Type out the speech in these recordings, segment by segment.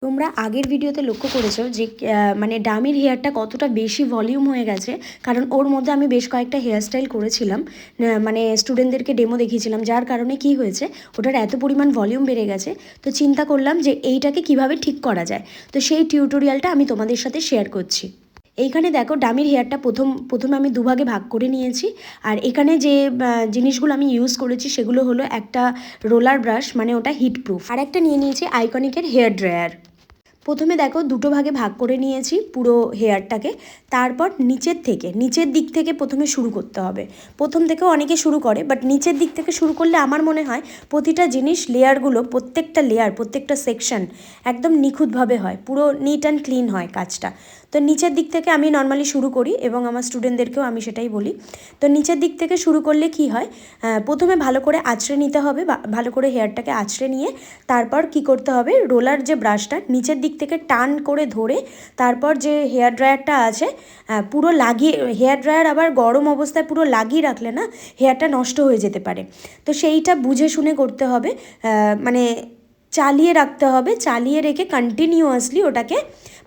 তোমরা আগের ভিডিওতে লক্ষ্য করেছো যে মানে ডামির হেয়ারটা কতটা বেশি ভলিউম হয়ে গেছে, কারণ ওর মধ্যে আমি বেশ কয়েকটা হেয়ারস্টাইল করেছিলাম, মানে স্টুডেন্টদেরকে ডেমো দেখিয়েছিলাম, যার কারণে কি হয়েছে ওটার এত পরিমাণ ভলিউম বেড়ে গেছে। তো চিন্তা করলাম যে এইটাকে কিভাবে ঠিক করা যায়, তো সেই টিউটোরিয়ালটা আমি তোমাদের সাথে শেয়ার করছি। এইখানে দেখো ডামির হেয়ারটা প্রথমে আমি দুভাগে ভাগ করে নিয়েছি। আর এখানে যে জিনিসগুলো আমি ইউজ করেছি সেগুলো হলো একটা রোলার ব্রাশ, মানে ওটা হিট প্রুফ, আর একটা নিয়ে নিয়েছি আইকনিকের হেয়ার ড্রায়ার। প্রথমে দেখো দুটো ভাগে ভাগ করে নিয়েছি পুরো হেয়ারটাকে। তারপর নিচের দিক থেকে প্রথমে শুরু করতে হবে। প্রথম থেকেও অনেকে শুরু করে, বাট নিচের দিক থেকে শুরু করলে আমার মনে হয় প্রতিটা জিনিস লেয়ারগুলো, প্রত্যেকটা লেয়ার, প্রত্যেকটা সেকশন একদম নিখুঁতভাবে হয়, পুরো নিট অ্যান্ড ক্লিন হয় কাজটা। তো নিচের দিক থেকে আমি নর্মালি শুরু করি এবং আমার স্টুডেন্টদেরকেও আমি সেটাই বলি। তো নিচের দিক থেকে শুরু করলে কি হয়, প্রথমে ভালো করে আঁচড়ে নিতে হবে, ভালো করে হেয়ারটাকে আঁচড়ে নিয়ে তারপর কি করতে হবে, রোলার যে ব্রাশটা নিচের দিক থেকে টান করে ধরে তারপর যে হেয়ার ড্রায়ারটা আছে পুরো লাগিয়ে, হেয়ার ড্রায়ার আবার গরম অবস্থায় পুরো লাগিয়ে রাখলে না হেয়ারটা নষ্ট হয়ে যেতে পারে। তো সেইটা বুঝে শুনে করতে হবে, মানে চালিয়ে রাখতে হবে, চালিয়ে রেখে কন্টিনিউয়াসলি ওটাকে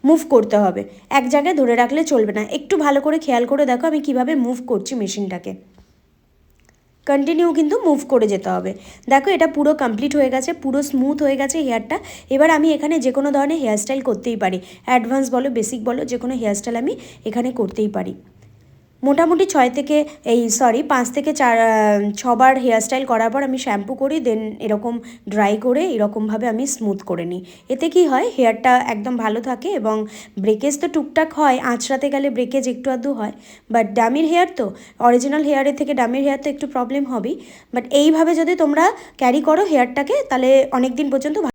মুভ করতে হবে, এক জায়গায় ধরে রাখলে চলবে না। একটু ভালো করে খেয়াল করে দেখো আমি কিভাবে মুভ করছি মেশিনটাকে, কন্টিনিউ কিন্তু মুভ করে যেতে হবে। দেখো এটা পুরো কমপ্লিট হয়ে গেছে, পুরো স্মুথ হয়ে গেছে হেয়ারটা। এবার আমি এখানে যে কোনো ধরনের হেয়ারস্টাইল করতেই পারি, অ্যাডভান্স বলো বেসিক বলো, যে কোনো হেয়ারস্টাইল আমি এখানে করতেই পারি। মোটামুটি 5 থেকে 6বার হেয়ারস্টাইল করার পর আমি শ্যাম্পু করি, দেন এরকম ড্রাই করে এরকমভাবে আমি স্মুথ করে নিই। এতে কি হয়, হেয়ারটা একদম ভালো থাকে এবং ব্রেকেজ তো টুকটাক হয়, আঁচড়াতে গেলে ব্রেকেজ একটু আধটু হয়, বাট ডামির হেয়ার তো, অরিজিনাল হেয়ারের থেকে ডামির হেয়ার তো একটু প্রবলেম হবেই। বাট এইভাবে যদি তোমরা ক্যারি করো হেয়ারটাকে, তাহলে অনেক দিন পর্যন্ত